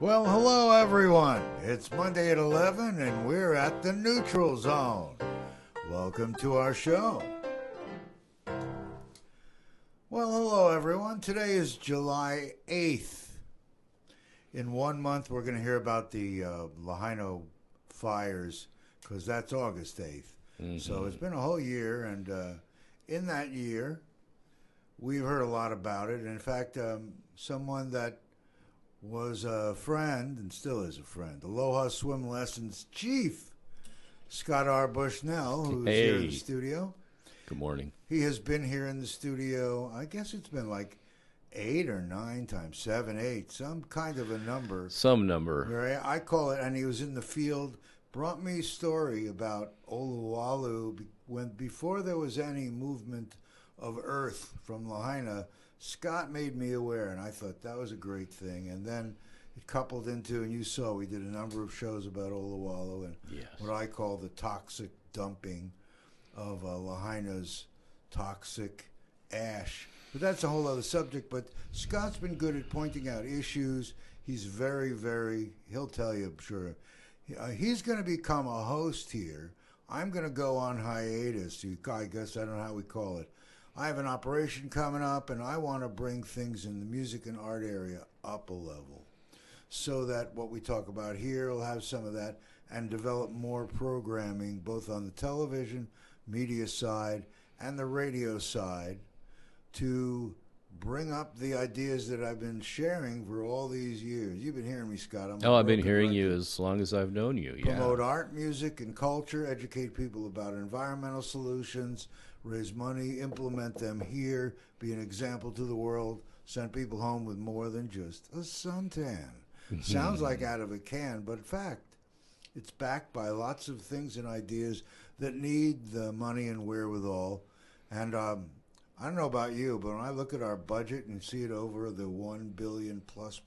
Well, hello everyone. It's Monday at 11 and we're at the Neutral Zone. Welcome to our show. Well, hello everyone. Today is July 8th. In 1 month, we're going to hear about the Lahaina fires because that's August 8th. Mm-hmm. So it's been a whole year, and in that year, we've heard a lot about it. In fact, someone that was a friend and still is a friend, Aloha Swim Lessons Chief, Scott R Bushnell, who's here in the studio. Good morning. He has been here in the studio, I guess it's been like 8 or 9 times, 7, 8, some kind of a number. Some number. Right? I call it, and he was in the field, brought me a story about Oluwalu before there was any movement of earth from Lahaina. Scott made me aware, and I thought that was a great thing. And then it coupled into, and you saw, we did a number of shows about Oluwalu and what I call the toxic dumping of Lahaina's toxic ash. But that's a whole other subject. But Scott's been good at pointing out issues. He's very, he'll tell you, I'm sure. He's going to become a host here. I'm going to go on hiatus. I guess I don't know how we call it. I have an operation coming up, and I want to bring things in the music and art area up a level so that what we talk about here will have some of that and develop more programming both on the television, media side, and the radio side to bring up the ideas that I've been sharing for all these years. You've been hearing me, Scott. I've been hearing you as long as I've known you. Promote art, music, and culture, educate people about environmental solutions, raise money, implement them here, be an example to the world, send people home with more than just a suntan. Sounds like out of a can, but in fact, it's backed by lots of things and ideas that need the money and wherewithal. And I don't know about you, but when I look at our budget and see it over the 1 billion plus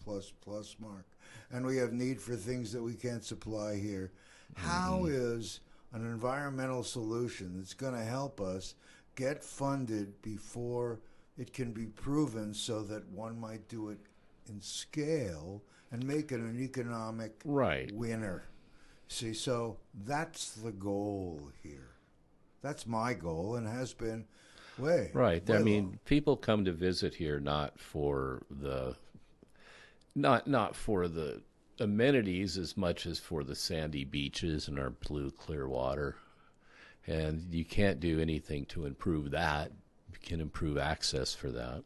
mark, and we have need for things that we can't supply here, how is an environmental solution that's going to help us get funded before it can be proven so that one might do it in scale and make it an economic winner? See, so that's the goal here. That's my goal and has been way I mean, long. People come to visit here not for the amenities as much as for the sandy beaches and our blue clear water. And you can't do anything to improve that. You can improve access for that.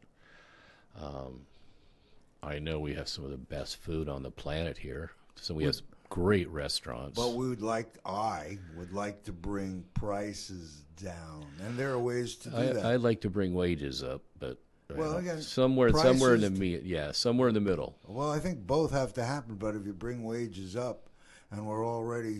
I know we have some of the best food on the planet here. So we have great restaurants. But I would like to bring prices down. And there are ways to do that. I'd like to bring wages up, but again, somewhere in the middle. Well, I think both have to happen, but if you bring wages up and we're already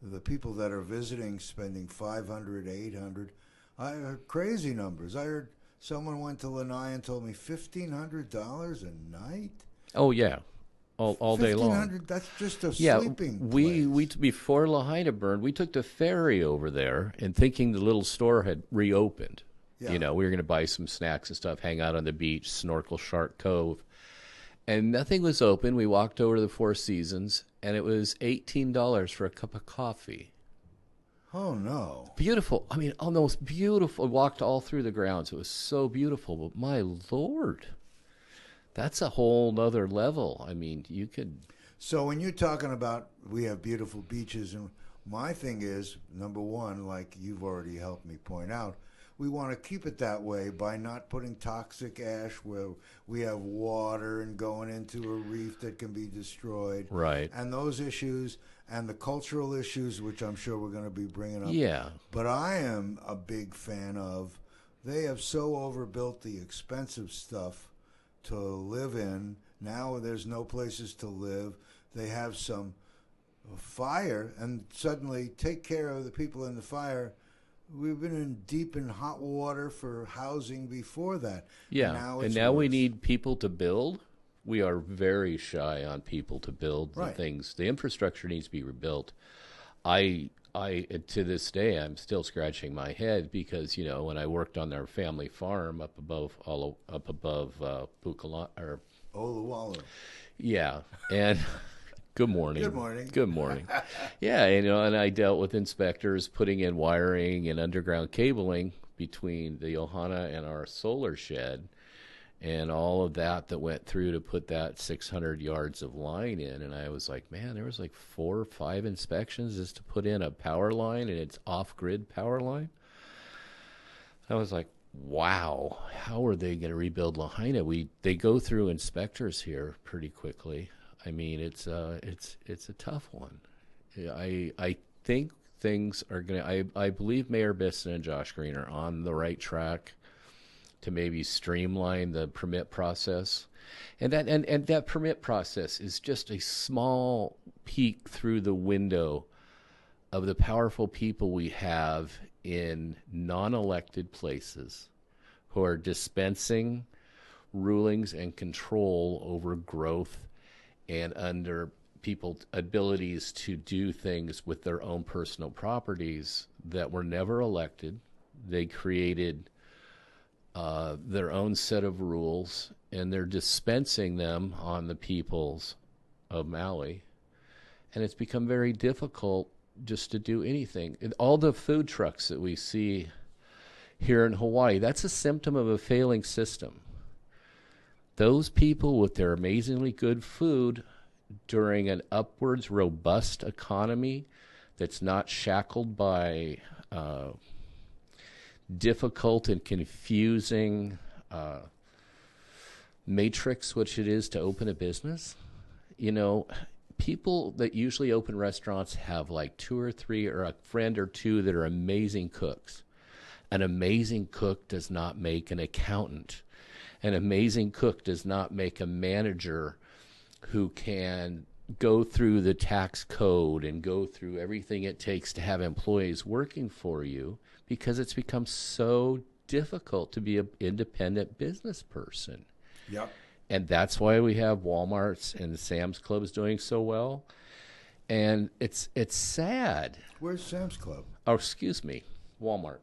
the people that are visiting spending $500, $800, I heard crazy numbers. I heard someone went to Lanai and told me $1,500 a night. Oh yeah, all day long. That's just a sleeping place. We before Lahaina burned, we took the ferry over there and thinking the little store had reopened. Yeah. You know, we were going to buy some snacks and stuff, hang out on the beach, snorkel Shark Cove. And nothing was open. We walked over to the Four Seasons, and it was $18 for a cup of coffee. Oh, no. Beautiful. I mean, almost beautiful. Walked all through the grounds. It was so beautiful. But my Lord, that's a whole other level. I mean, you could... So when you're talking about we have beautiful beaches, and my thing is, number one, like you've already helped me point out, we want to keep it that way by not putting toxic ash where we have water and going into a reef that can be destroyed. Right. And those issues and the cultural issues, which I'm sure we're going to be bringing up. Yeah. But I am a big fan of, they have so overbuilt the expensive stuff to live in. Now there's no places to live. They have some fire and suddenly take care of the people in the fire. We've been deep in hot water for housing before that. Yeah, and now we need people to build. We are very shy on people to build the things. The infrastructure needs to be rebuilt. I to this day, I'm still scratching my head because, you know, when I worked on their family farm up above Oluwalu, Yeah, and good morning. Good morning. Good morning. Yeah, and I dealt with inspectors putting in wiring and underground cabling between the Ohana and our solar shed, and all of that went through to put that 600 yards of line in. And I was like, man, there was like 4 or 5 inspections just to put in a power line, and it's off-grid power line. I was like, wow, how are they going to rebuild Lahaina? They go through inspectors here pretty quickly. I mean, it's a tough one. I think things are going to. I believe Mayor Bisson and Josh Green are on the right track to maybe streamline the permit process, and that permit process is just a small peek through the window of the powerful people we have in non-elected places who are dispensing rulings and control over growth and under people's abilities to do things with their own personal properties that were never elected. They created their own set of rules, and they're dispensing them on the peoples of Maui. And it's become very difficult just to do anything. And all the food trucks that we see here in Hawaii, that's a symptom of a failing system. Those people with their amazingly good food during an upwards robust economy that's not shackled by difficult and confusing matrix, which it is to open a business. People that usually open restaurants have like 2 or 3 or a friend or 2 that are amazing cooks. An amazing cook does not make an accountant. An amazing cook does not make a manager who can go through the tax code and go through everything it takes to have employees working for you, because it's become so difficult to be an independent business person. Yep. And that's why we have Walmarts and Sam's Clubs doing so well. And it's sad. Where's Sam's Club? Oh, excuse me, Walmart.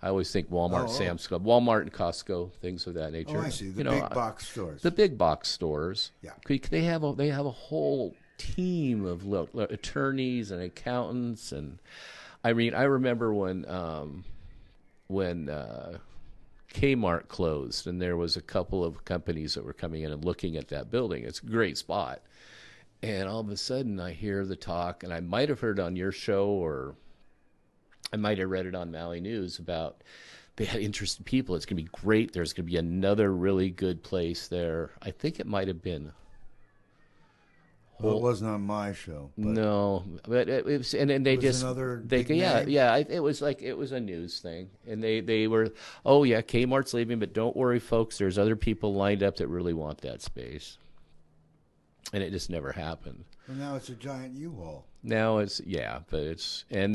I always think Walmart, Sam's Club, Walmart and Costco, things of that nature. Oh, I see. The big box stores. The big box stores. Yeah. They have a whole team of attorneys and accountants, and I mean, I remember when Kmart closed, and there was a couple of companies that were coming in and looking at that building. It's a great spot. And all of a sudden I hear the talk, and I might have heard it on your show, or I might have read it on Maui News, about they had interested people. It's going to be great. There's going to be another really good place there. I think it might have been. Well, it wasn't on my show. But no, but it was, and they just It was a news thing, and they were, oh yeah, Kmart's leaving, but don't worry, folks. There's other people lined up that really want that space, and it just never happened. Well, now it's a giant U-Haul. Now and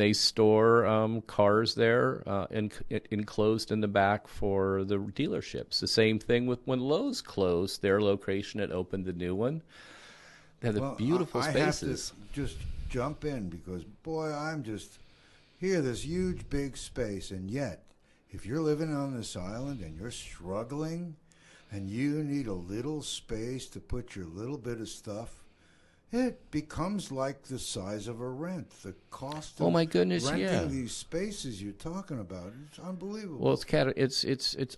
they store cars there enclosed in the back for the dealerships. The same thing with when Lowe's closed their location and opened the new one. They have the beautiful spaces. I have to just jump in because, boy, I'm just here, this huge, big space, and yet, if you're living on this island and you're struggling and you need a little space to put your little bit of stuff, it becomes like the size of a rent. The cost of renting these spaces you're talking about, it's unbelievable. Well, it's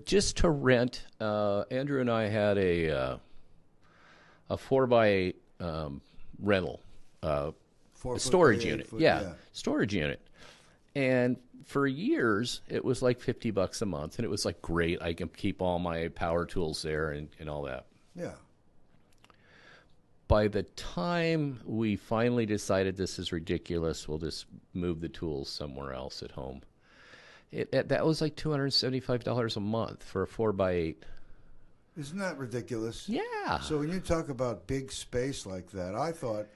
just to rent. Andrew and I had a 4x8 rental, a storage unit. Storage unit. And for years, it was like $50 a month, and it was like great. I can keep all my power tools there and all that. Yeah. By the time we finally decided this is ridiculous, we'll just move the tools somewhere else at home. That was like $275 a month for a 4x8. Isn't that ridiculous? Yeah. So when you talk about big space like that, I thought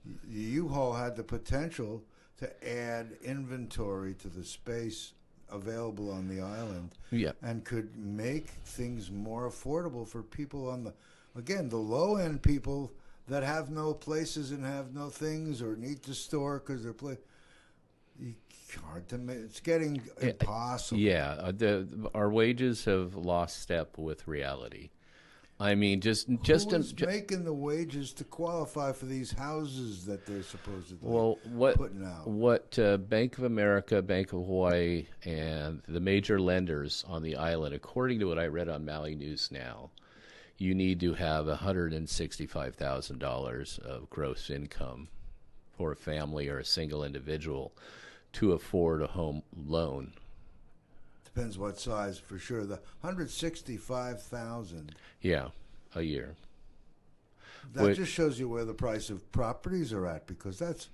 the U-Haul had the potential to add inventory to the space available on the island, and could make things more affordable for people on the low-end people that have no places and have no things or need to store because they're hard to make. It's getting impossible. Yeah, our wages have lost step with reality. I mean, just Who's making the wages to qualify for these houses that they're supposedly putting out? What Bank of America, Bank of Hawaii, and the major lenders on the island, according to what I read on Maui News Now, you need to have $165,000 of gross income for a family or a single individual to afford a home loan. Depends what size, for sure. The 165,000. Yeah, a year. That just shows you where the price of properties are at, because that's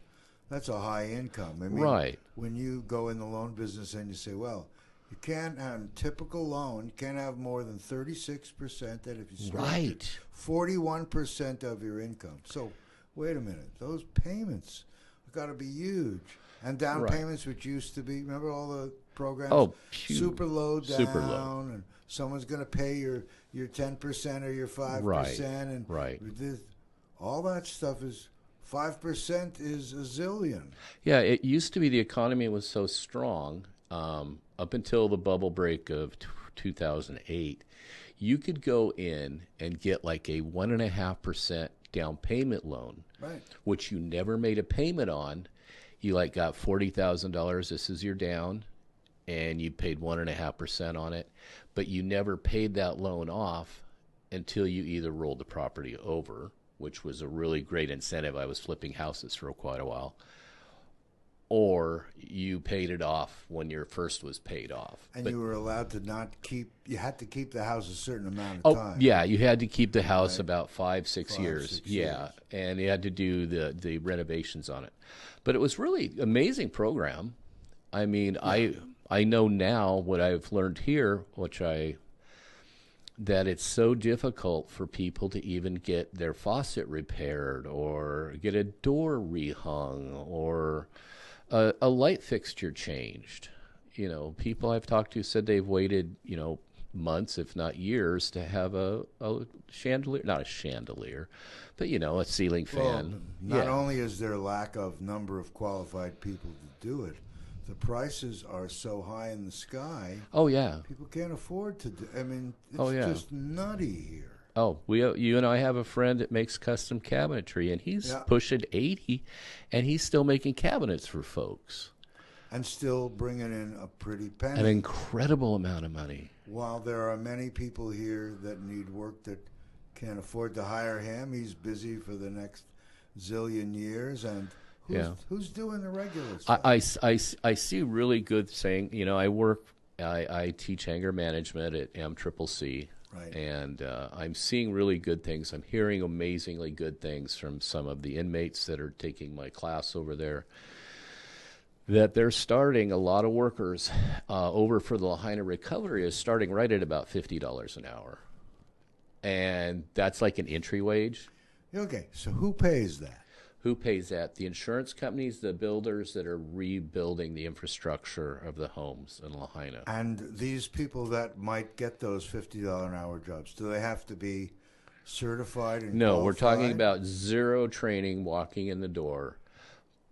a high income. I mean, right. When you go in the loan business and you say, well, you can't have a typical loan, you can't have more than 36%, that if you start 41% of your income. So wait a minute, those payments have got to be huge. And down payments, which used to be, remember all the programs? Oh, super low down, and someone's going to pay your 10% or your 5%, and all that stuff is 5% is a zillion. Yeah, it used to be the economy was so strong up until the bubble break of 2008. You could go in and get like a 1.5% down payment loan, which you never made a payment on. You got $40,000. This is your down, and you paid 1.5% on it, but you never paid that loan off until you either rolled the property over, which was a really great incentive. I was flipping houses for quite a while, or you paid it off when your first was paid off. And you were allowed to not keep. You had to keep the house a certain amount of time. Yeah, you had to keep the house about 5-6 years. And you had to do the renovations on it. But it was really amazing program. I mean, I know now what I've learned here, that it's so difficult for people to even get their faucet repaired or get a door rehung or a light fixture changed. People I've talked to said they've waited, months, if not years, to have a chandelier, not a chandelier, but, a ceiling fan. Well, not only is there a lack of number of qualified people to do it, the prices are so high in the sky. Oh, yeah. People can't afford to do. I mean, it's just nutty here. Oh, you and I have a friend that makes custom cabinetry, and he's pushing 80, and he's still making cabinets for folks. And still bringing in a pretty penny. An incredible amount of money. While there are many people here that need work that can't afford to hire him, he's busy for the next zillion years, and who's doing the regular stuff? I see really good saying. I teach anger management at MCCC. Right. And I'm seeing really good things. I'm hearing amazingly good things from some of the inmates that are taking my class over there, that they're starting, a lot of workers over for the Lahaina Recovery is starting right at about $50 an hour. And that's like an entry wage. Okay, so who pays that? Who pays that? The insurance companies, the builders that are rebuilding the infrastructure of the homes in Lahaina. And these people that might get those $50 an hour jobs, do they have to be certified and No, qualified? We're talking about zero training walking in the door.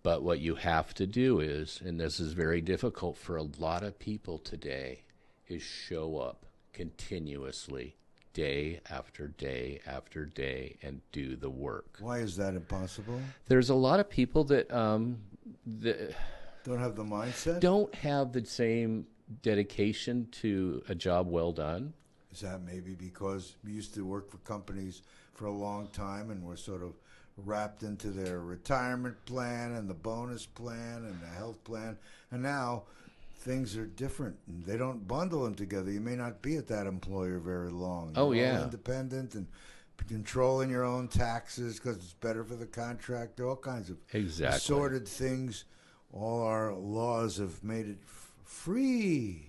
But what you have to do is, and this is very difficult for a lot of people today, is show up continuously day after day after day and do the work. Why is that impossible? There's a lot of people that don't have the mindset? Don't have the same dedication to a job well done. Is that maybe because we used to work for companies for a long time and we're sort of wrapped into their retirement plan and the bonus plan and the health plan, and now things are different. They don't bundle them together. You may not be at that employer very long. You're all independent and controlling your own taxes because it's better for the contract. There are all kinds of assorted things. All our laws have made it free.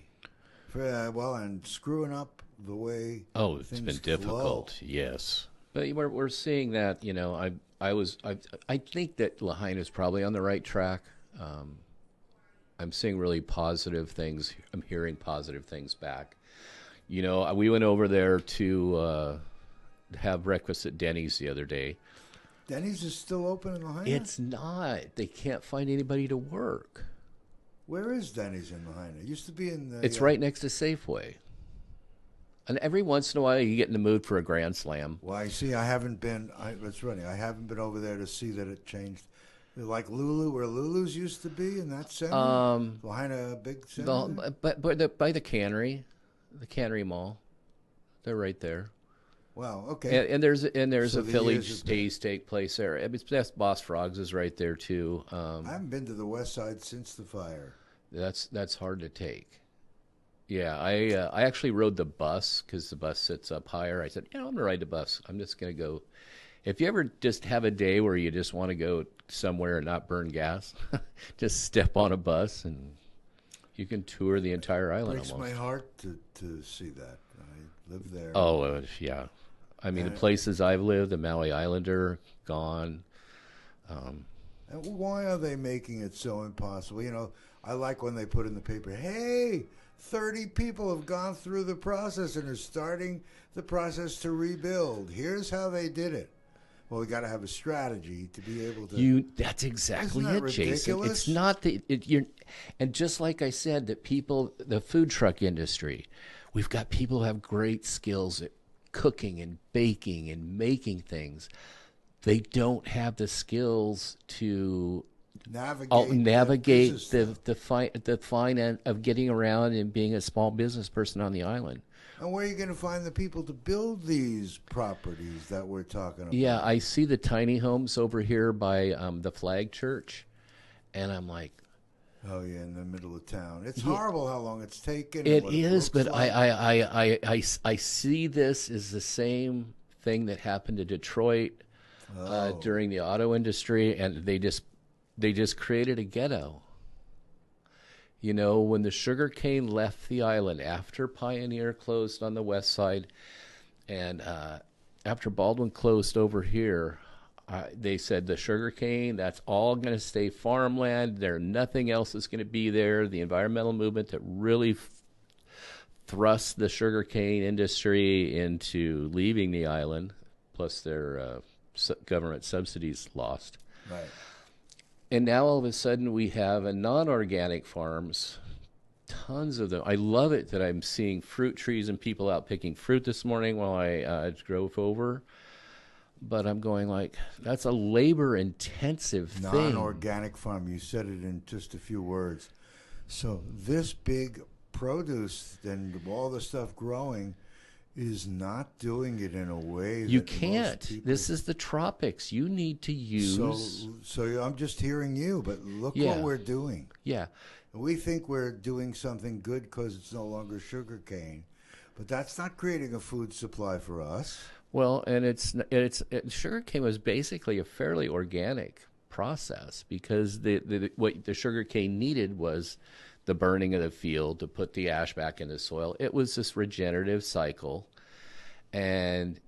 And screwing up the way it's been difficult. Flow. Yes, but we're seeing that. I think that Lahaina is probably on the right track. I'm seeing really positive things. I'm hearing positive things back. We went over there to have breakfast at Denny's the other day. Denny's is still open in Lahaina? It's not. They can't find anybody to work. Where is Denny's in Lahaina? It used to be in the... It's right next to Safeway. And every once in a while, you get in the mood for a grand slam. Well, I see. I haven't been. It's funny. I haven't been over there to see that it changed. Like Lulu, where Lulu's used to be in that center, behind a big center. By the Cannery Mall, they're right there. Wow. Okay. And there's So a the Philly years have been- steak place there. I mean, that's Boss Frogs is right there too. I haven't been to the West Side since the fire. That's hard to take. Yeah, I actually rode the bus because the bus sits up higher. I said, I'm gonna ride the bus. I'm just gonna go. If you ever just have a day where you just want to go somewhere and not burn gas, just step on a bus and you can tour the entire island. Breaks almost. my heart to see that. I live there. Oh, yeah. I mean, the places I've lived, the Maui Islander, gone. And why are they making it so impossible? I like when they put in the paper, hey, 30 people have gone through the process and are starting the process to rebuild. Here's how they did it. Well, we got to have a strategy to be able to. That's exactly Isn't that it, Jason. ridiculous? It's not and just like I said, that people, the food truck industry, we've got people who have great skills at cooking and baking and making things. They don't have the skills to navigate the fine end of getting around and being a small business person on the island. And where are you going to find the people to build these properties that we're talking about? Yeah, I see the tiny homes over here by the Flag Church, and I'm like, oh yeah, in the middle of town. It's horrible how long it's taken. It is, but like. I see this as the same thing that happened to Detroit during the auto industry, and they just created a ghetto. When the sugarcane left the island after Pioneer closed on the west side, and after Baldwin closed over here, they said the sugarcane, that's all going to stay farmland. Nothing else is going to be there. The environmental movement that really thrust the sugarcane industry into leaving the island, plus their government subsidies lost. Right. And now all of a sudden we have a non-organic farms, tons of them. I love it that I'm seeing fruit trees and people out picking fruit this morning while I drove over. But I'm going like, that's a labor-intensive thing. Non-organic farm. You said it in just a few words. So this big produce and all the stuff growing is not doing it in a way you that can't. Most people... This is the tropics. You need to use. So I'm just hearing you, but look what we're doing. Yeah. We think we're doing something good because it's no longer sugar cane, but that's not creating a food supply for us. Well, and sugar cane was basically a fairly organic process because what the sugar cane needed was the burning of the field to put the ash back in the soil. It was this regenerative cycle, and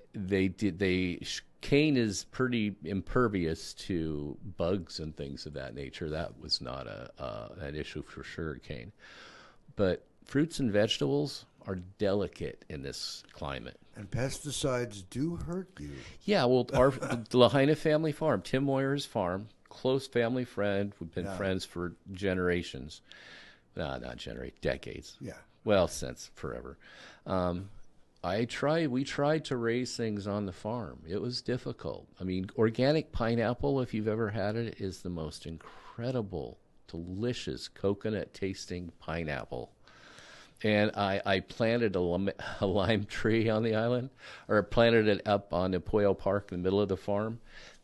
cane is pretty impervious to bugs and things of that nature. That was not an issue for sugar cane, but fruits and vegetables are delicate in this climate. And pesticides do hurt you. Yeah, well, the Lahaina family farm, Tim Moyer's farm, close family friend. We've been friends for generations. No, not decades. Yeah. Well, since forever. We tried to raise things on the farm. It was difficult. I mean, organic pineapple, if you've ever had it, is the most incredible, delicious coconut-tasting pineapple. And I planted a lime tree on the island, or planted it up on the Pollo Park in the middle of the farm.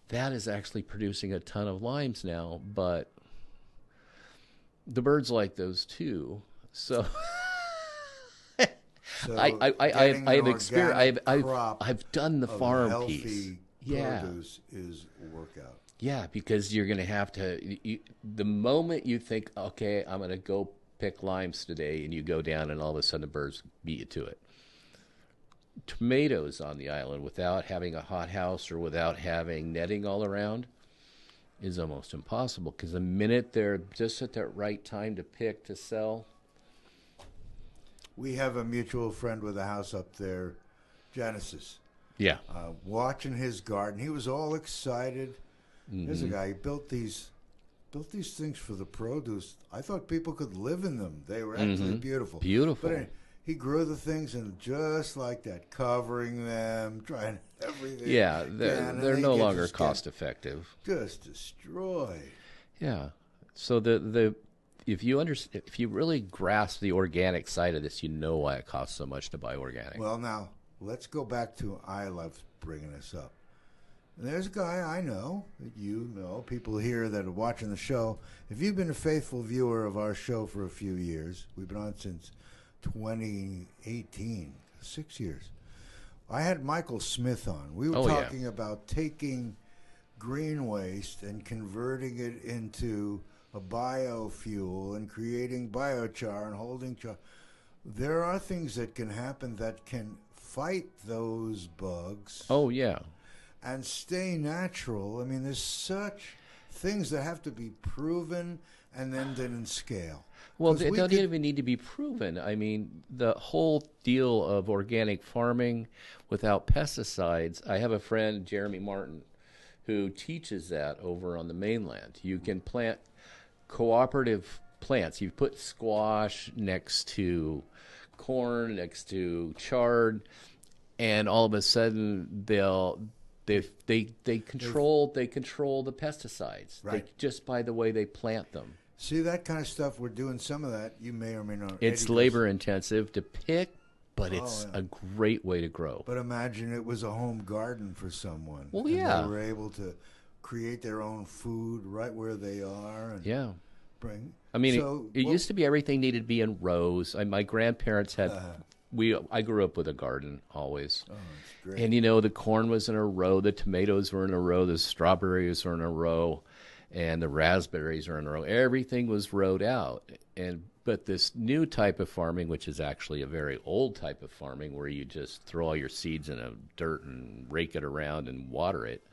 That is actually producing a ton of limes now, but the birds like those too. So, I've experienced. I've done the farm piece. Produce is a workout. Yeah, because you're going to have to. The moment you think, okay, I'm going to go pick limes today, and you go down, and all of a sudden the birds beat you to it. Tomatoes on the island without having a hothouse or without having netting all around is almost impossible, because the minute they're just at that right time to pick, to sell. We have a mutual friend with a house up there, Genesis. Yeah. Watching his garden. He was all excited. Mm-hmm. There's a guy, he built these things for the produce. I thought people could live in them. They were absolutely beautiful. Beautiful. But he grew the things and just like that, covering them, trying everything. Yeah, they're no longer cost effective. Just destroyed. Yeah. So if you really grasp the organic side of this, you know why it costs so much to buy organic. Well, now let's go back to I love bringing this up. And there's a guy I know that you know, people here that are watching the show. If you've been a faithful viewer of our show for a few years, we've been on since 2018, 6 years. I had Michael Smith on. We were talking about taking green waste and converting it into a biofuel and creating biochar and holding char. There are things that can happen that can fight those bugs. Oh, yeah. And stay natural. I mean, there's such things that have to be proven and then in scale. Well, they don't even need to be proven. I mean, the whole deal of organic farming without pesticides, I have a friend, Jeremy Martin, who teaches that over on the mainland. You can plant cooperative plants. You put squash next to corn, next to chard, and all of a sudden they control the pesticides, right, just by the way they plant them. See, that kind of stuff, we're doing some of that. You may or may not. It's labor intensive to pick, but it's a great way to grow. But imagine it was a home garden for someone. Well, and yeah. They were able to create their own food right where they are. And yeah. Bring. I mean, it used to be everything needed to be in rows. My grandparents had... I grew up with a garden always. Oh, that's great. And, the corn was in a row, the tomatoes were in a row, the strawberries were in a row, and the raspberries are in a row. Everything was rowed out. But this new type of farming, which is actually a very old type of farming, where you just throw all your seeds in a dirt and rake it around and water it.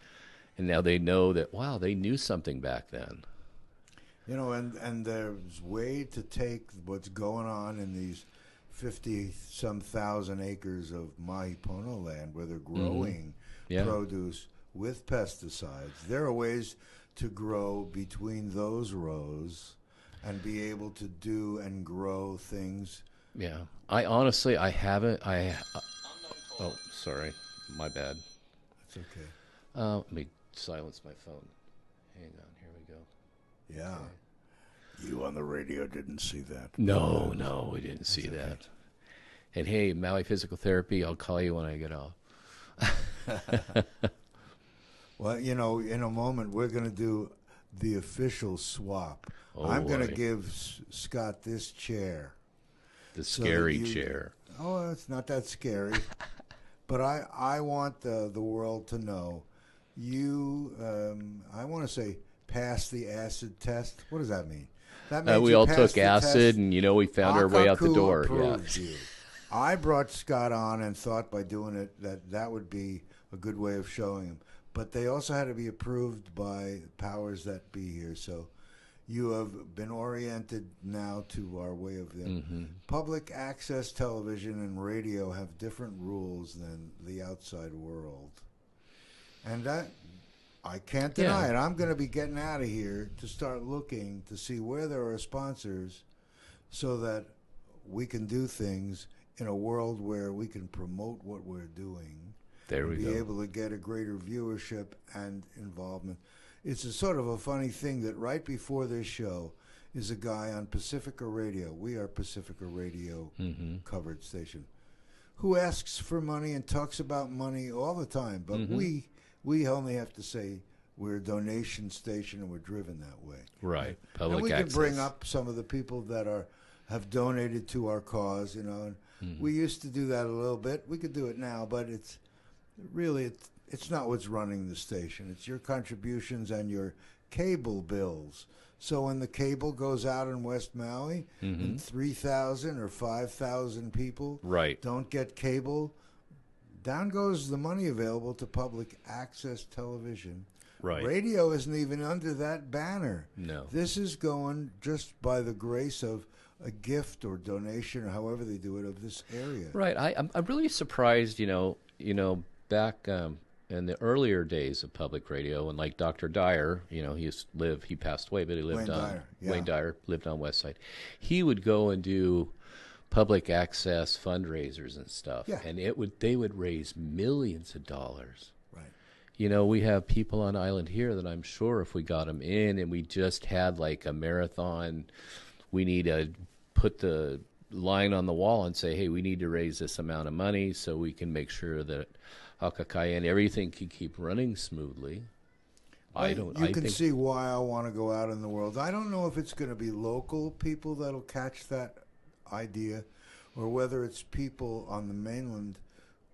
And now they know that, wow, they knew something back then. And there's way to take what's going on in these 50-some thousand acres of Mahi Pono land where they're growing produce with pesticides. There are ways to grow between those rows and be able to do and grow things. Yeah. I haven't. Oh, sorry. My bad. That's okay. Let me silence my phone. Hang on. Here we go. Yeah. Okay. You on the radio didn't see that. No, we didn't see that. And hey, Maui Physical Therapy, I'll call you when I get off. Well, in a moment, we're going to do the official swap. I'm going to give Scott this chair. The scary chair. Oh, it's not that scary. But I want the world to know you, I want to say, pass the acid test. What does that mean? That means we all took acid, and we found our way out the door. Yeah. You. I brought Scott on and thought by doing it that would be a good way of showing him. But they also had to be approved by powers that be here. So you have been oriented now to our way of them. Mm-hmm. Public access television and radio have different rules than the outside world. And that, I can't deny it. I'm going to be getting out of here to start looking to see where there are sponsors so that we can do things in a world where we can promote what we're doing. There we go. Be able to get a greater viewership and involvement. It's a sort of a funny thing that right before this show is a guy on Pacifica Radio. We are Pacifica Radio covered station, who asks for money and talks about money all the time. But we only have to say we're a donation station and we're driven that way. Right. Public and we access. can bring up some of the people that have donated to our cause. And we used to do that a little bit. We could do it now, but it's not what's running the station. It's your contributions and your cable bills. So when the cable goes out in West Maui and 3,000 or 5,000 people don't get cable, down goes the money available to public access television. Right. Radio isn't even under that banner. No. This is going just by the grace of a gift or donation or however they do it of this area. Right. I'm really surprised, back in the earlier days of public radio, and like Dr. Dyer, he passed away, but he lived Wayne Dyer lived on West Side. He would go and do public access fundraisers and stuff, Yeah. and they would raise millions of dollars. Right. You know, we have people on island here that I'm sure if we got them in and we just had like a marathon, we need to put the line on the wall and say, hey, we need to raise this amount of money so we can make sure that Hakakai and everything can keep running smoothly. You can see why I want to go out in the world. I don't know if it's going to be local people that'll catch that idea, or whether it's people on the mainland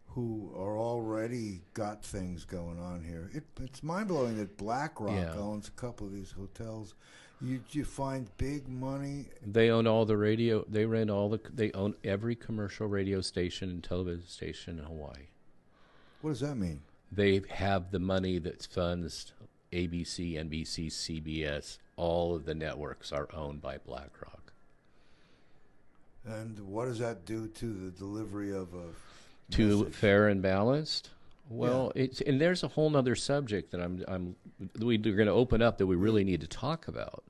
who are already got things going on here. It's mind-blowing that BlackRock owns a couple of these hotels. You find big money. They own all the radio. They own every commercial radio station and television station in Hawaii. What does that mean? They have the money that funds ABC, NBC, CBS. All of the networks are owned by BlackRock. And what does that do to the delivery of a to message? Fair and Balanced? Well, and there's a whole other subject that we're going to open up that we really need to talk about,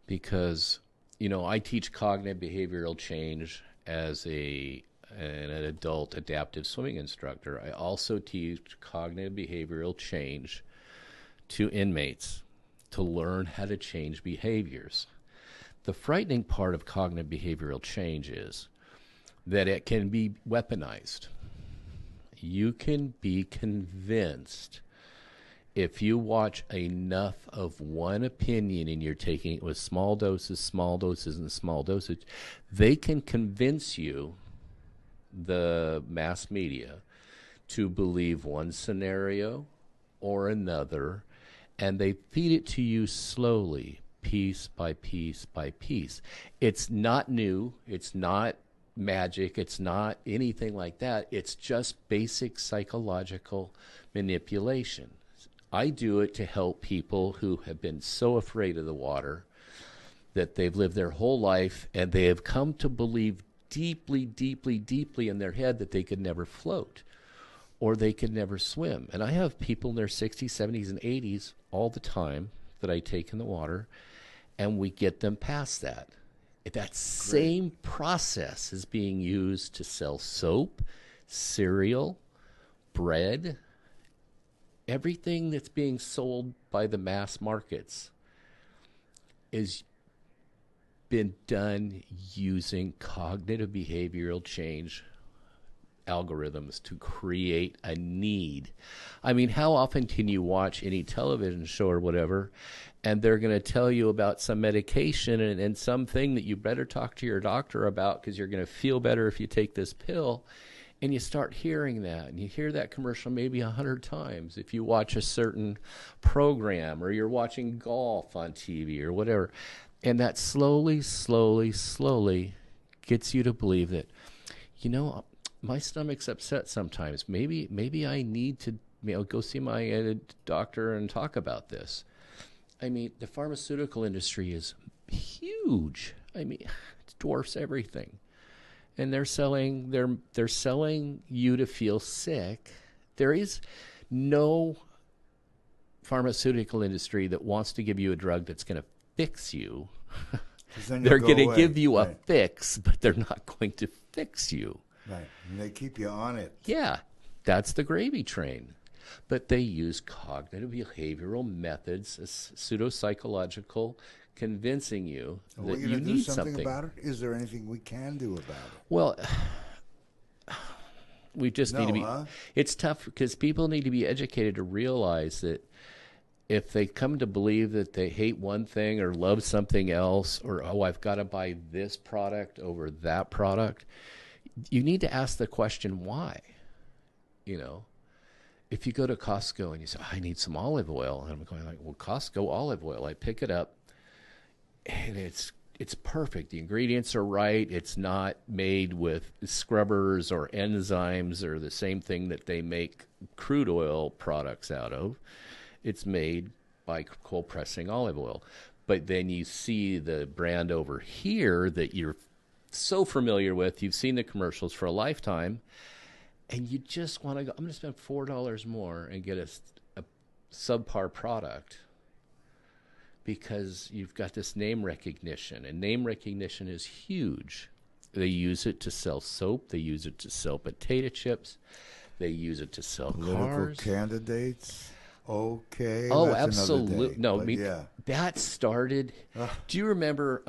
because I teach cognitive behavioral change as an adult adaptive swimming instructor. I also teach cognitive behavioral change to inmates to learn how to change behaviors. The frightening part of cognitive behavioral change is that it can be weaponized. You can be convinced, if you watch enough of one opinion and you're taking it with small doses, and small dosage, they can convince you, the mass media, to believe one scenario or another, and they feed it to you slowly, piece by piece by piece. It's not new. It's not magic. It's not anything like that. It's just basic psychological manipulation. I do it to help people who have been so afraid of the water that they've lived their whole life and they have come to believe deeply, deeply, deeply in their head that they could never float or they could never swim. And I have people in their 60s, 70s, and 80s all the time that I take in the water, and we get them past that. That same process is being used to sell soap, cereal, bread, everything that's being sold by the mass markets is been done using cognitive behavioral change algorithms to create a need. I mean, how often can you watch any television show or whatever, and they're going to tell you about some medication and something that you better talk to your doctor about because you're going to feel better if you take this pill, and you start hearing that, and you hear that commercial maybe 100 times if you watch a certain program or you're watching golf on TV or whatever, and that slowly, slowly, slowly gets you to believe that, my stomach's upset sometimes. Maybe I need to go see my doctor and talk about this. I mean, the pharmaceutical industry is huge. I mean, it dwarfs everything. And they're selling you to feel sick. There is no pharmaceutical industry that wants to give you a drug that's going to fix you. They're going to give you a fix, but they're not going to fix you. Right, and they keep you on it. Yeah, that's the gravy train. But they use cognitive behavioral methods, pseudo-psychological, convincing you that you need something about it. Is there anything we can do about it? Well, we just need to be. It's tough because people need to be educated to realize that if they come to believe that they hate one thing or love something else, or, I've got to buy this product over that product, you need to ask the question, why? If you go to Costco and you say, I need some olive oil, and I'm going like, well, Costco olive oil. I pick it up, and it's perfect. The ingredients are right. It's not made with scrubbers or enzymes or the same thing that they make crude oil products out of. It's made by cold pressing olive oil. But then you see the brand over here that you're so familiar with, you've seen the commercials for a lifetime, and you just want to go, I'm going to spend $4 more and get a subpar product because you've got this name recognition, and name recognition is huge. They use it to sell soap. They use it to sell potato chips. They use it to sell political cars. candidates. Okay. Oh, that's absolutely. No, but yeah. that started. Do you remember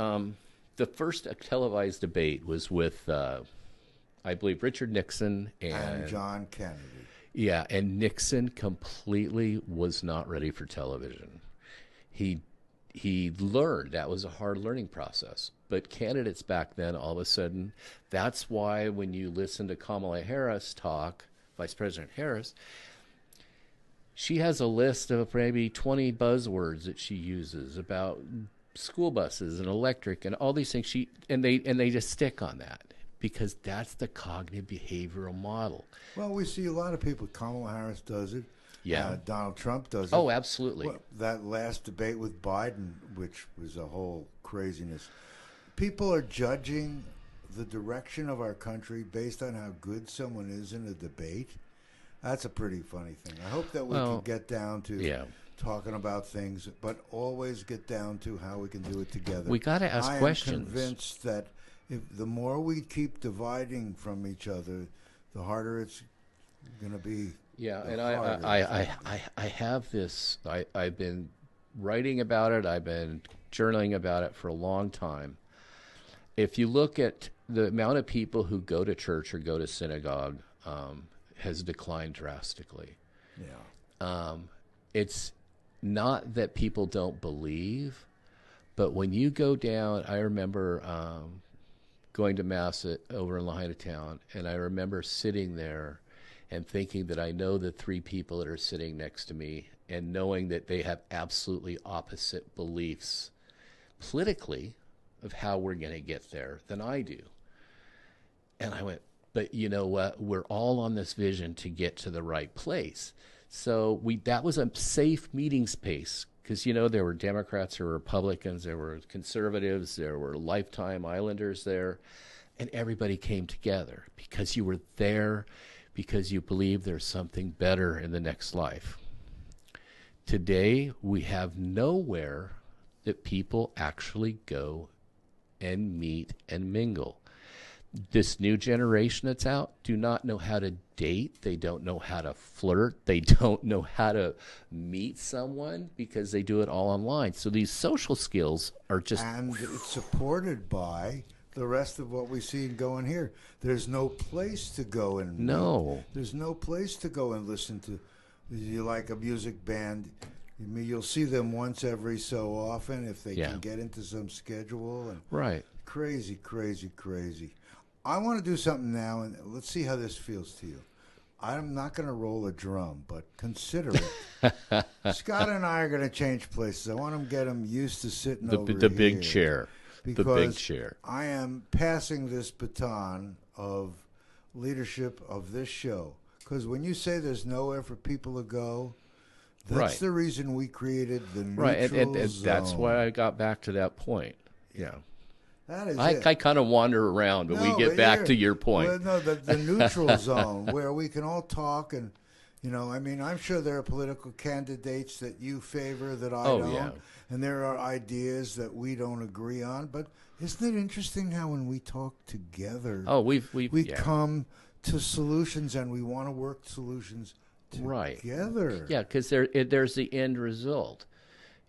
the first televised debate was with, I believe, Richard Nixon And John Kennedy. Yeah, and Nixon completely was not ready for television. He learned. That was a hard learning process. But candidates back then, all of a sudden, that's why when you listen to Kamala Harris talk, Vice President Harris, she has a list of maybe 20 buzzwords that she uses about school buses and electric and all these things. They just stick on that because that's the cognitive behavioral model. Well, we see a lot of people. Kamala Harris does it. Yeah. Donald Trump does it. Oh, absolutely. Well, that last debate with Biden, which was a whole craziness. People are judging the direction of our country based on how good someone is in a debate. That's a pretty funny thing. I hope that we can get down to talking about things, but always get down to how we can do it together. We got to ask questions. I am convinced that the more we keep dividing from each other, the harder it's going to be. Yeah, and I have this. I've been writing about it. I've been journaling about it for a long time. If you look at the amount of people who go to church or go to synagogue, has declined drastically. Yeah. It's not that people don't believe, but when you go down, I remember going to Mass over in Lahaina town, and I remember sitting there and thinking that I know the three people that are sitting next to me and knowing that they have absolutely opposite beliefs politically of how we're going to get there than I do. And I went, but you know what? We're all on this vision to get to the right place. So that was a safe meeting space because, you know, there were Democrats, there were Republicans, there were conservatives, there were lifetime Islanders there, and everybody came together because you were there because you believe there's something better in the next life. Today, we have nowhere that people actually go and meet and mingle. This new generation that's out do not know how to date. They don't know how to flirt. They don't know how to meet someone because they do it all online. So these social skills are just... And it's supported by the rest of what we see going here. There's no place to go and no. There's no place to go and listen to. You like a music band, you'll see them once every so often if they can get into some schedule. And right. Crazy, crazy, crazy. I want to do something now, and let's see how this feels to you. I'm not going to roll a drum, but consider it. Scott and I are going to change places. I want to get him used to sitting over the big here. Chair. Because the big chair. I am passing this baton of leadership of this show. Because when you say there's nowhere for people to go, that's the reason we created the neutral and zone. That's why I got back to that point. Yeah. That is I kind of wander around, but we get back to your point. Well, no, the neutral zone where we can all talk and, you know, I mean, I'm sure there are political candidates that you favor that I don't. Yeah. And there are ideas that we don't agree on. But isn't it interesting how when we talk together, we come to solutions and we want to work solutions together. Right. Yeah, because there's the end result.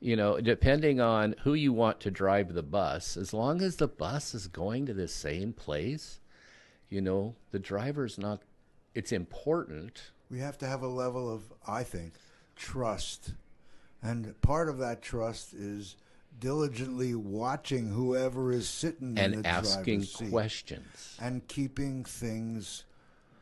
You know, depending on who you want to drive the bus, as long as the bus is going to the same place, you know, the driver's not, it's important. We have to have a level of, I think, trust. And part of that trust is diligently watching whoever is sitting in the driver's seat. And asking questions. And keeping things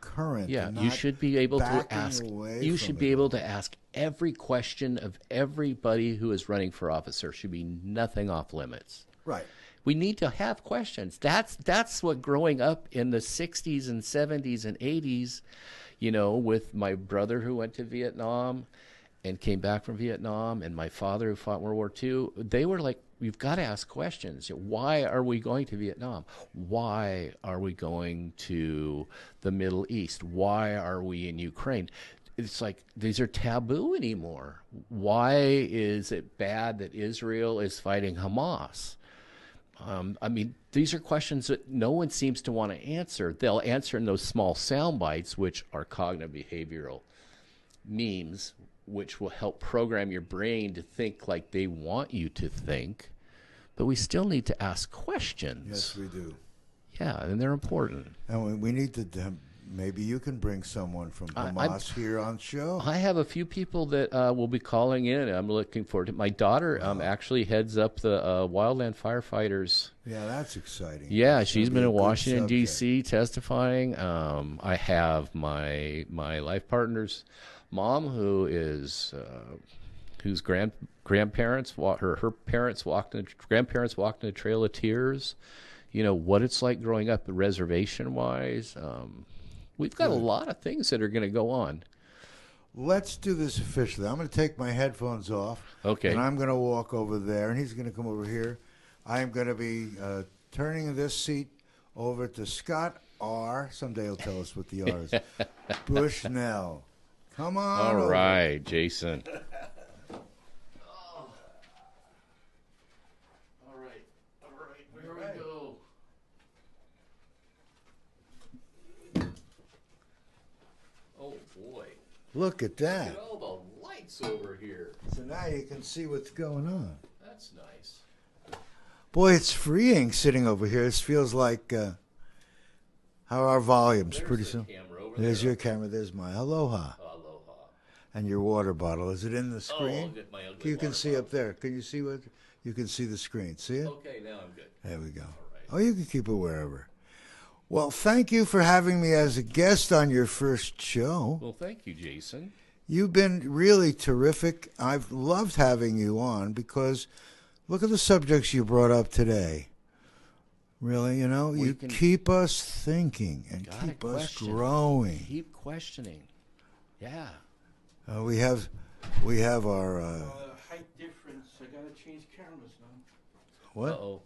current. Yeah, you should be able to ask. You should be able to ask every question of everybody who is running for office. There should be nothing off limits. Right. We need to have questions. That's what growing up in the 60s and 70s and 80s, you know, with my brother who went to Vietnam and came back from Vietnam and my father who fought in World War II, they were like, we've got to ask questions. Why are we going to Vietnam? Why are we going to the Middle East? Why are we in Ukraine? It's like these are taboo anymore. Why is it bad that Israel is fighting Hamas? I mean, these are questions that no one seems to want to answer. They'll answer in those small sound bites, which are cognitive behavioral memes, which will help program your brain to think like they want you to think. But we still need to ask questions. Yes, we do. Yeah, and they're important. And we need to, maybe you can bring someone from Hamas here on show. I have a few people that will be calling in. I'm looking forward to it. My daughter actually heads up the Wildland Firefighters. Yeah, that's exciting. Yeah, she's been in Washington, D.C. testifying. I have my life partner's mom, whose grandparents, her parents grandparents walked in a trail of tears. You know, what it's like growing up reservation-wise. We've got a lot of things that are going to go on. Let's do this officially. I'm going to take my headphones off. Okay. And I'm going to walk over there, and he's going to come over here. I am going to be turning this seat over to Scott R. Someday he'll tell us what the R is. Bushnell. Come on. All right, Jason. Here we go. Oh, boy. Look at that. Look at all the lights over here. So now you can see what's going on. That's nice. Boy, it's freeing sitting over here. This feels like how are our volumes? There's pretty the soon. camera over There's there. your camera. There's my aloha. Aloha. And your water bottle. Is it in the screen? Oh, my ugly You can water see bottle. up there. Can you see what? You can see the screen. See it? Okay, now I'm good. There we go. right. Oh, you can keep it wherever. Well, thank you for having me as a guest on your first show. Well, thank you, Jason. You've been really terrific. I've loved having you on because look at the subjects you brought up today. Really, you know, you keep us thinking and keep us growing. Keep questioning. Yeah. We have our height difference. I gotta change cameras now. what? Uh-oh.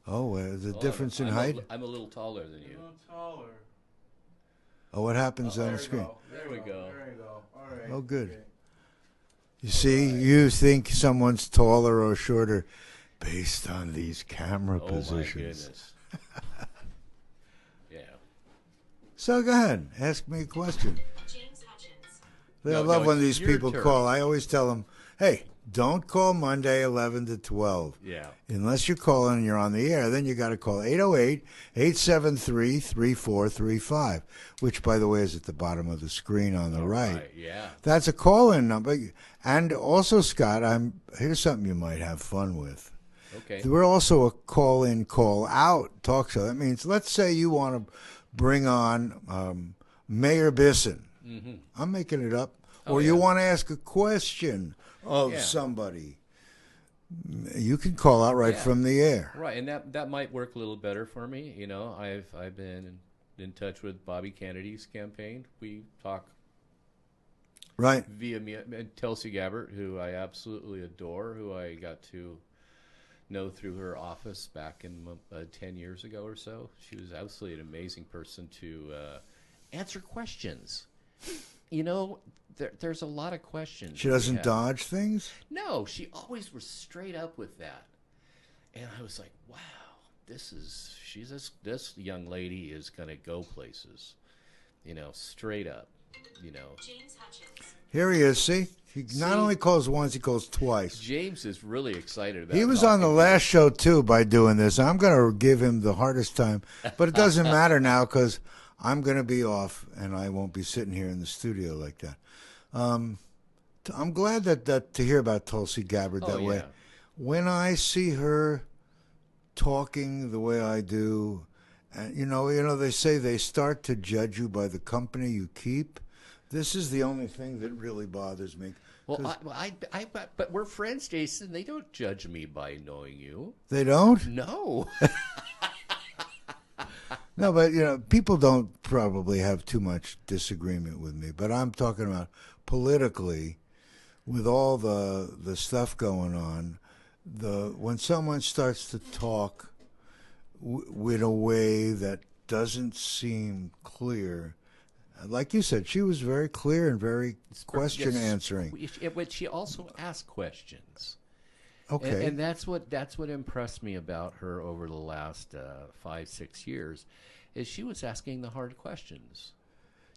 Oh, the difference in height. I'm a little taller than A you. little taller. Oh, what happens on There the we screen? go. There we go. There you go. All right. Oh, good. Okay. You see, you think someone's taller or shorter based on these camera Oh, positions. my goodness. Yeah. So go ahead, ask me a question. James Hutchins. I No, love no, when it's these your people turn. call. I always tell them, hey, don't call Monday 11 to 12. Yeah. Unless you're calling and you're on the air, then you got to call 808-873-3435, which, by the way, is at the bottom of the screen on the right. Yeah. That's a call-in number. And also, Scott, here's something you might have fun with. Okay. We're also a call-in, call-out talk show. That means, let's say you want to bring on Mayor Bisson. Mm-hmm. I'm making it up. Oh, Or yeah. you want to ask a question of Yeah. somebody. You can call out right Yeah. from the air. Right, and that might work a little better for me. You know, I've been in touch with Bobby Kennedy's campaign. We talk Right. via me and Tulsi Gabbard, who I absolutely adore, who I got to know through her office back in 10 years ago or so. She was absolutely an amazing person to answer questions. You know, there's a lot of questions. She that we doesn't have. dodge things? No, she always was straight up with that. And I was like, wow, this young lady is going to go places. You know, straight up, you know. James Hutchins. Here he is, see? He not only calls once, he calls twice. James is really excited about He was talking on the last show, too, by doing this. I'm going to give him the hardest time. But it doesn't matter now because I'm going to be off and I won't be sitting here in the studio like that. I'm glad that to hear about Tulsi Gabbard that way. Yeah. When I see her talking the way I do, and you know, they say they start to judge you by the company you keep. This is the only thing that really bothers me. Well, but we're friends, Jason. They don't judge me by knowing you. They don't? No. No, but you know, people don't probably have too much disagreement with me. But I'm talking about politically, with all the stuff going on. When someone starts to talk with a way that doesn't seem clear, like you said, she was very clear and very question answering. But she also asked questions. Okay. And that's what impressed me about her over the last 5-6 years, is she was asking the hard questions.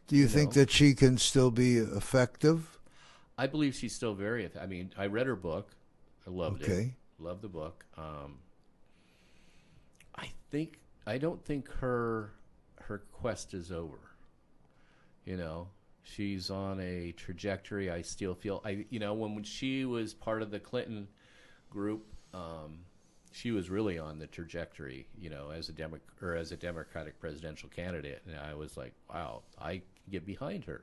Do you think that she can still be effective? I believe she's still very. I mean, I read her book. I loved it. Loved the book. I don't think her quest is over. You know, she's on a trajectory. I still feel when she was part of the Clinton group, she was really on the trajectory. You know, as a Democratic presidential candidate, and I was like, wow, I can get behind her.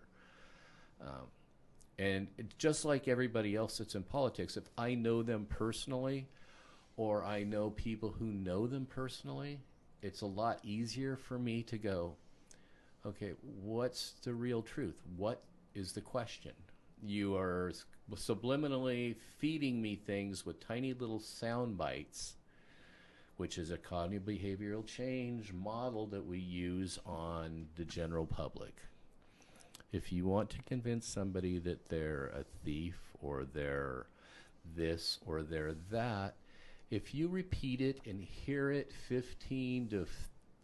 And just like everybody else that's in politics, if I know them personally, or I know people who know them personally, it's a lot easier for me to go, okay, what's the real truth? What is the question? You are subliminally feeding me things with tiny little sound bites, which is a cognitive behavioral change model that we use on the general public. If you want to convince somebody that they're a thief or they're this or they're that, if you repeat it and hear it 15 to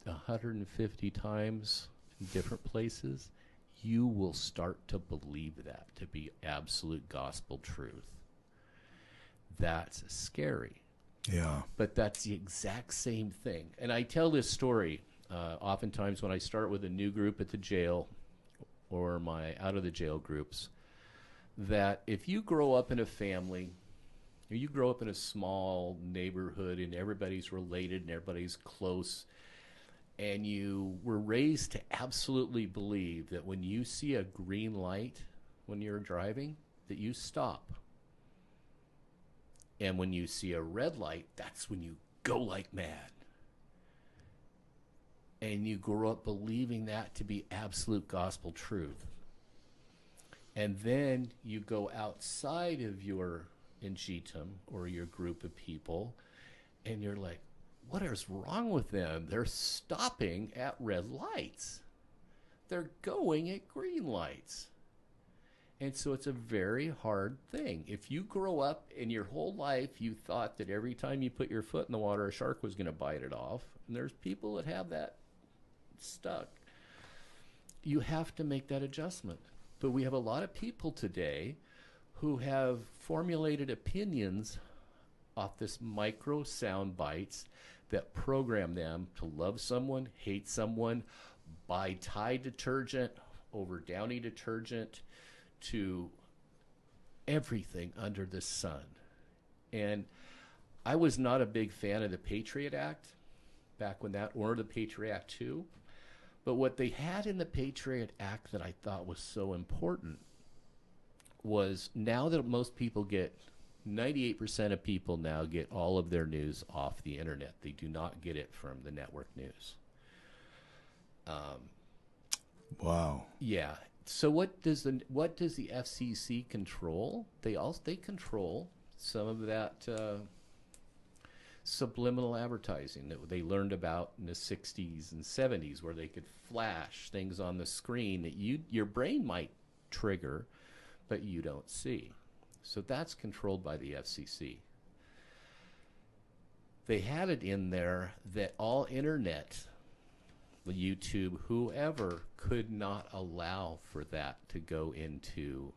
150 times in different places, you will start to believe that to be absolute gospel truth. That's scary. Yeah. But that's the exact same thing. And I tell this story oftentimes when I start with a new group at the jail or my out of the jail groups, that if you grow up in a family, or you grow up in a small neighborhood and everybody's related and everybody's close, and you were raised to absolutely believe that when you see a green light when you're driving, that you stop. And when you see a red light, that's when you go like mad. And you grow up believing that to be absolute gospel truth. And then you go outside of your ingetum or your group of people, and you're like, what is wrong with them? They're stopping at red lights. They're going at green lights. And so it's a very hard thing. If you grow up and your whole life you thought that every time you put your foot in the water, a shark was going to bite it off, and there's people that have that stuck, you have to make that adjustment. But we have a lot of people today who have formulated opinions off this micro sound bites that program them to love someone, hate someone, buy Tide detergent over Downy detergent, to everything under the sun. And I was not a big fan of the Patriot Act back when that, or the Patriot Act 2. But what they had in the Patriot Act that I thought was so important was, now that most people get, 98% of people now get all of their news off the internet. They do not get it from the network news. Wow. Yeah. So what does the FCC control? They control some of that subliminal advertising that they learned about in the 60s and 70s, where they could flash things on the screen that your brain might trigger, but you don't see. So that's controlled by the FCC. They had it in there that all internet, YouTube, whoever, could not allow for that to go into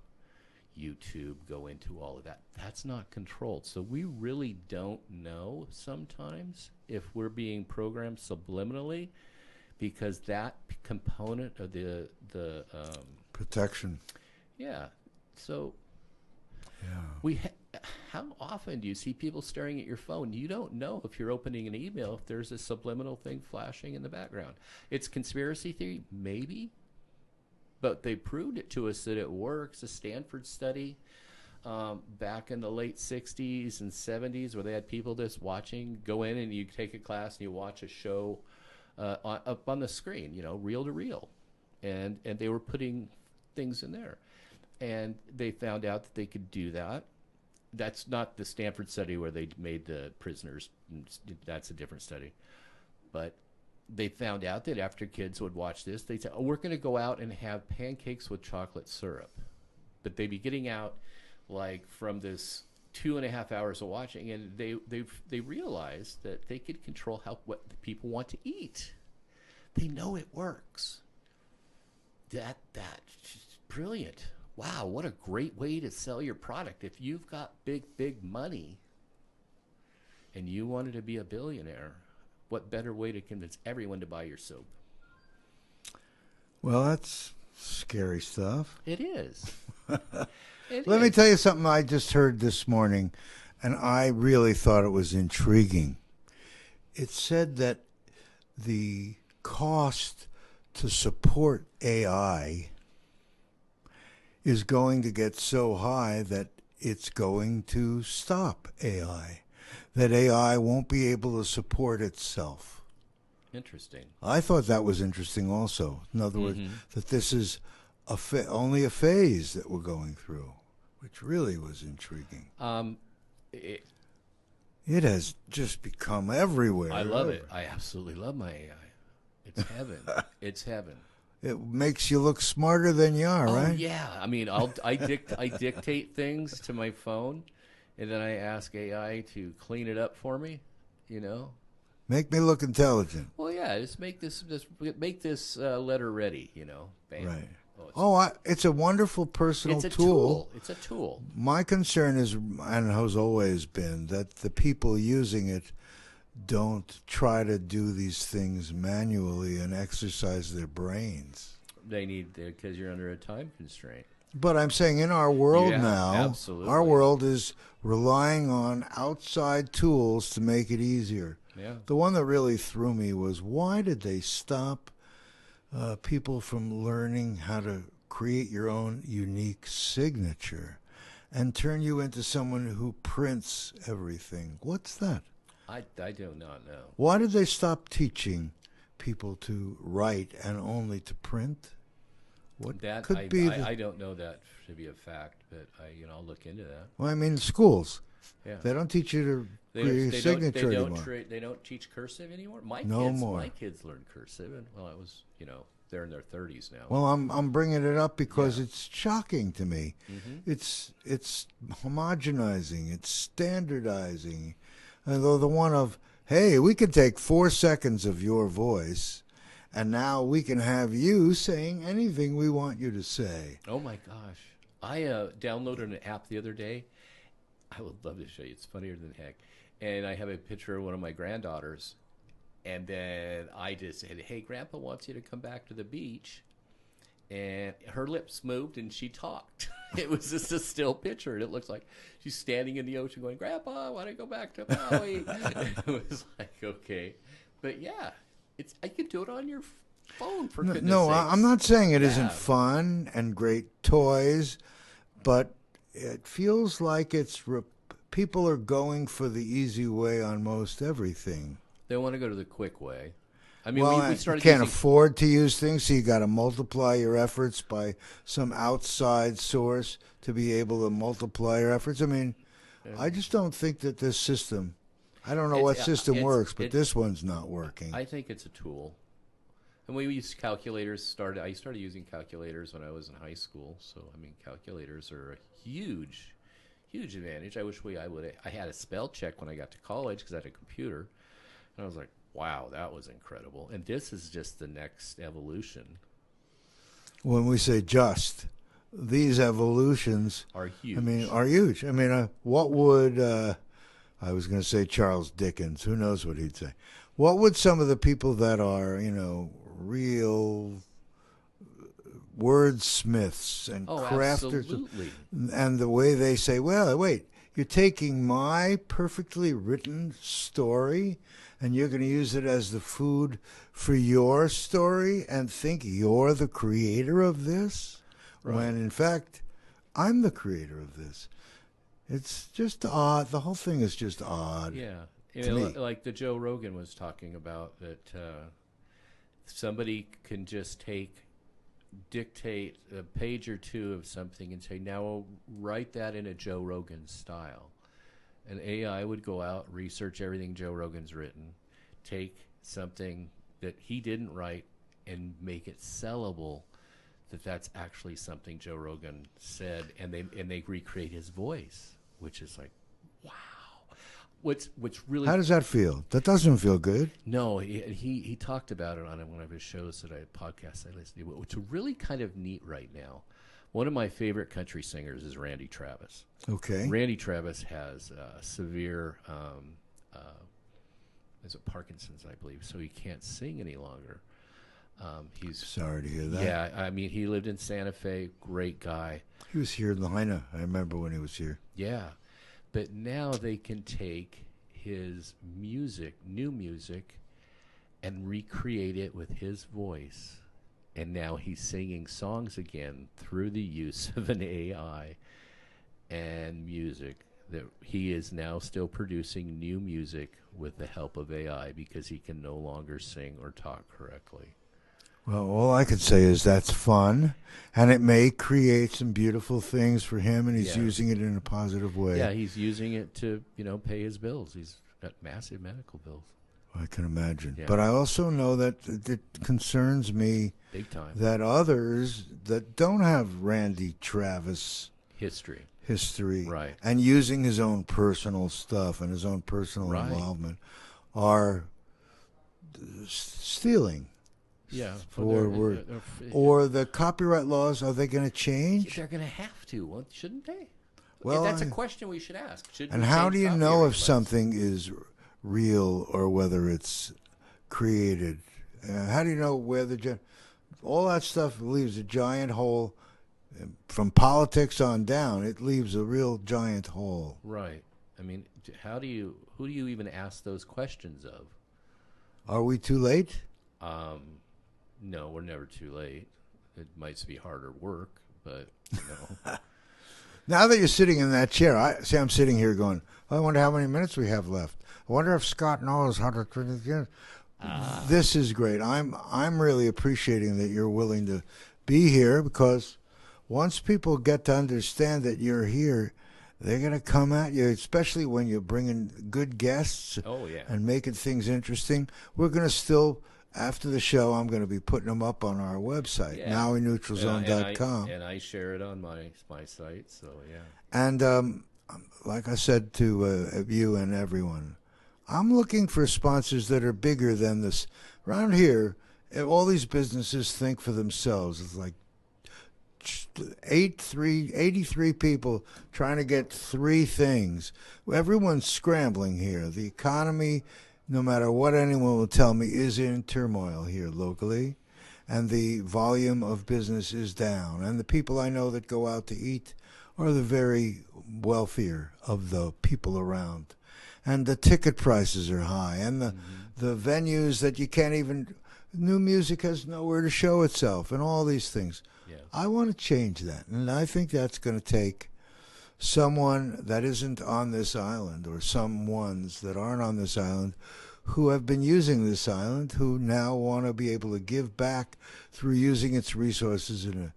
YouTube, go into all of that. That's not controlled. So we really don't know sometimes if we're being programmed subliminally, because that component of the protection. Yeah. So yeah. How often do you see people staring at your phone? You don't know if you're opening an email if there's a subliminal thing flashing in the background. It's conspiracy theory, maybe, but they proved it to us that it works. A Stanford study back in the late 60s and 70s, where they had people just watching, go in and you take a class and you watch a show up on the screen, reel to reel. And they were putting things in there. And they found out that they could do that. That's not the Stanford study where they made the prisoners. That's a different study. But they found out that after kids would watch this, they'd say, we're going to go out and have pancakes with chocolate syrup. But they'd be getting out like from this 2.5 hours of watching, and they realized that they could control what the people want to eat. They know it works. That's brilliant. Wow, what a great way to sell your product. If you've got big money and you wanted to be a billionaire, what better way to convince everyone to buy your soap? Well, that's scary stuff. It is. Let me tell you something I just heard this morning, and I really thought it was intriguing. It said that the cost to support AI is going to get so high that it's going to stop AI, that AI won't be able to support itself. Interesting. I thought that was interesting also. In other words, that this is only a phase that we're going through, which really was intriguing. It has just become everywhere. I love it. I absolutely love my AI. It's heaven. It's heaven. It makes you look smarter than you are, right? Oh yeah. I mean, I dictate things to my phone, and then I ask AI to clean it up for me. You know. Make me look intelligent. Well, yeah. Just make this letter ready. You know. Bam. Right. Oh, it's a wonderful personal tool. It's a tool. My concern is, and has always been, that the people using it don't try to do these things manually and exercise their brains. They need, because you're under a time constraint. But I'm saying in our world now, absolutely. Our world is relying on outside tools to make it easier. Yeah. The one that really threw me was, why did they stop people from learning how to create your own unique signature and turn you into someone who prints everything? What's that? I do not know. Why did they stop teaching people to write and only to print? What that could be? I don't know that to be a fact, but I'll look into that. Well, I mean, schools. Yeah. They don't teach you to create a signature anymore. They don't teach cursive anymore. My kids learned cursive, and it was they're in their 30s now. Well, I'm bringing it up because it's shocking to me. Mm-hmm. It's homogenizing. It's standardizing. And though the one of, hey, we can take 4 seconds of your voice, and now we can have you saying anything we want you to say. Oh my gosh! I downloaded an app the other day. I would love to show you. It's funnier than heck. And I have a picture of one of my granddaughters. And then I just said, hey, Grandpa wants you to come back to the beach. And her lips moved and she talked. It was just a still picture. And it looks like she's standing in the ocean going, Grandpa, I want to go back to Maui. It was like, okay. But yeah, I could do it on your phone for goodness sakes. I'm not saying it isn't fun and great toys, but it feels like people are going for the easy way on most everything. They want to go to the quick way. I mean, we started you can't afford to use things, so you got to multiply your efforts by some outside source to be able to multiply your efforts. I mean, I just don't think that this system, I don't know what system works, but this one's not working. I think it's a tool. And we use calculators. I started using calculators when I was in high school. So, I mean, calculators are a huge advantage. I wish I had a spell check when I got to college because I had a computer. And I was like, wow, that was incredible. And this is just the next evolution. When we say these evolutions are huge. Are huge. What would, I was going to say Charles Dickens. Who knows what he'd say? What would some of the people that are, real wordsmiths and crafters, absolutely. And the way they say, well, wait, you're taking my perfectly written story and you're going to use it as the food for your story and think you're the creator of this? Right. When, in fact, I'm the creator of this. It's just odd. The whole thing is just odd. Yeah. To me. Like the Joe Rogan was talking about, that somebody can just dictate a page or two of something and say, now write that in a Joe Rogan style. An AI would go out, research everything Joe Rogan's written, take something that he didn't write and make it sellable, that's actually something Joe Rogan said, and they recreate his voice. which is like, wow. What's really How does that feel? That doesn't feel good. no, he talked about it on one of his shows that podcasts I listened to. What's really kind of neat right now, one of my favorite country singers is Randy Travis. Okay. Randy Travis has severe, is it Parkinson's, I believe, so he can't sing any longer. He's Sorry to hear that. Yeah, I mean, he lived in Santa Fe, great guy. He was here in Lahaina. I remember when he was here. Yeah, but now they can take his music, new music, and recreate it with his voice. And now he's singing songs again through the use of an AI and music. That he is now still producing new music with the help of AI because he can no longer sing or talk correctly. Well, all I could say is that's fun, and it may create some beautiful things for him, and he's Yeah. using it in a positive way. Yeah, he's using it to, pay his bills. He's got massive medical bills. I can imagine. Yeah. But I also know that it concerns me Big time. that others that don't have Randy Travis History. history Right. and using his own personal stuff and his own personal Right. involvement are stealing. Yeah. Or the copyright laws, are they going to change? They're going to have to, shouldn't they? Well, that's a question we should ask. Should And we how change do you know copyright if laws? something is real or whether it's created? How do you know where all that stuff leaves a giant hole? From politics on down, it leaves a real giant hole. Right. I mean, who do you even ask those questions of? Are we too late? No, we're never too late. It might be harder work, but Now that you're sitting in that chair, I'm sitting here going, I wonder how many minutes we have left. I wonder if Scott knows how to turn it again. This is great. I'm really appreciating that you're willing to be here, because once people get to understand that you're here, they're going to come at you, especially when you're bringing good guests and making things interesting. We're going to still, after the show, I'm going to be putting them up on our website, MauiNeutralZone.com. And I share it on my site, so yeah. And like I said to you and everyone, I'm looking for sponsors that are bigger than this. Around here, all these businesses think for themselves. It's like 83 people trying to get three things. Everyone's scrambling here. The economy, no matter what anyone will tell me, is in turmoil here locally, and the volume of business is down. And the people I know that go out to eat are the very wealthier of the people around. And the ticket prices are high, and the venues that you can't even, new music has nowhere to show itself, and all these things. Yeah. I want to change that, and I think that's going to take someone that isn't on this island, or some ones that aren't on this island who have been using this island, who now want to be able to give back through using its resources in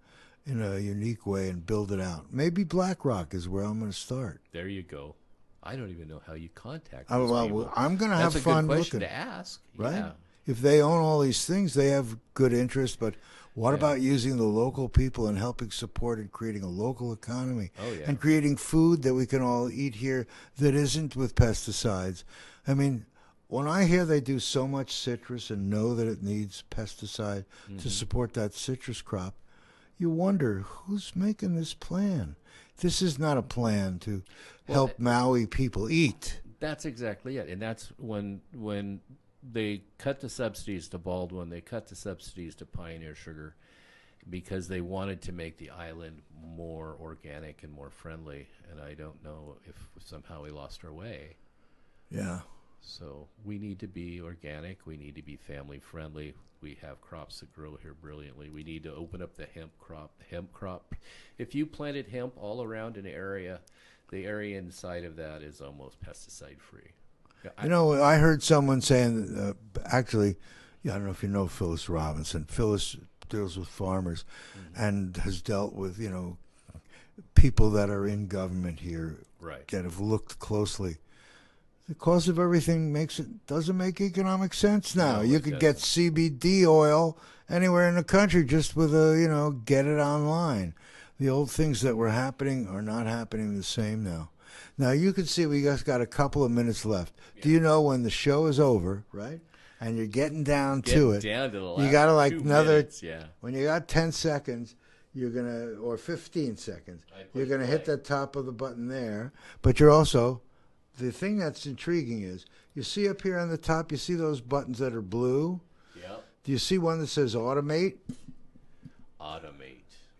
a unique way and build it out. Maybe BlackRock is where I'm going to start. There you go. I don't even know how you contact Oh, those well, people. I'm going to have That's fun a good question looking. to ask. Right? Yeah. If they own all these things, they have good interest, but what about using the local people and helping support and creating a local economy and creating food that we can all eat here that isn't with pesticides? I mean, when I hear they do so much citrus and know that it needs pesticide to support that citrus crop, you wonder, who's making this plan? This is not a plan to help Maui people eat. That's exactly it. And that's when they cut the subsidies to Baldwin, they cut the subsidies to Pioneer Sugar, because they wanted to make the island more organic and more friendly. And I don't know if somehow we lost our way. Yeah. So we need to be organic. We need to be family friendly. We have crops that grow here brilliantly. We need to open up the hemp crop. The hemp crop, if you planted hemp all around an area, the area inside of that is almost pesticide free. I heard someone saying, actually, I don't know if you know Phyllis Robinson. Phyllis deals with farmers and has dealt with, people that are in government here that have looked closely. The cost of everything doesn't make economic sense now. No, you it could get CBD oil anywhere in the country just with get it online. The old things that were happening are not happening the same now. Now you can see we just got a couple of minutes left. Do you know when the show is over, right? And you're getting down to it. Down to the last you got to like 2 another. minutes, yeah. When you got 10 seconds, you're gonna or 15 seconds. You're gonna hit the top of the button there. But you're also the thing that's intriguing is you see up here on the top. You see those buttons that are blue. Yep. Do you see one that says automate? Automate.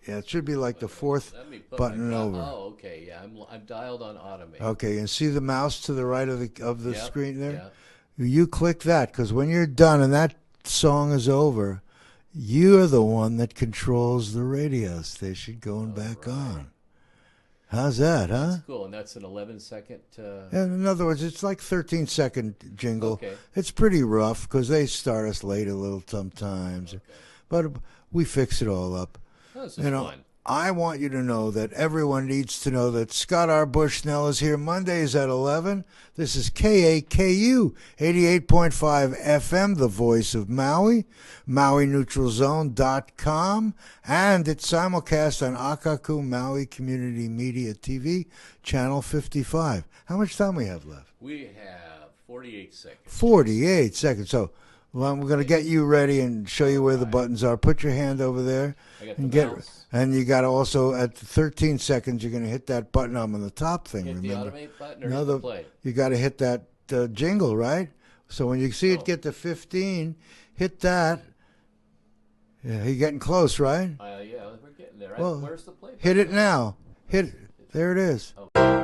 Yeah, it should be like the fourth button over. Oh, okay. Yeah, I'm dialed on automate. Okay, and see the mouse to the right of the Yep, screen there? yep. You click that because when you're done and that song is over, you're the one that controls the radio station going back on. How's that, huh? That's cool, and that's an 11-second... And in other words, it's like 13-second jingle. Okay. It's pretty rough because they start us late a little sometimes. Okay. But we fix it all up. This is fun. I want you to know that everyone needs to know that Scott R Bushnell is here Mondays at 11. This is KAKU 88.5 FM, the voice of Maui, MauiNeutralZone.com, and it's simulcast on Akaku Maui Community Media TV, channel 55. How much time we have left? We have 48 seconds. 48 seconds. So well, we're going to get you ready and show you where the buttons are. Put your hand over there. I got the mouse. And you got to also, at 13 seconds, you're going to hit that button on the top thing, Hit remember? the automate button or hit the play? You got to hit that jingle, right? So when you see it get to 15, hit that. Yeah, you're getting close, right? Yeah, we're getting there. Well, Where's the play button? hit it now. Hit it. There it is. Okay.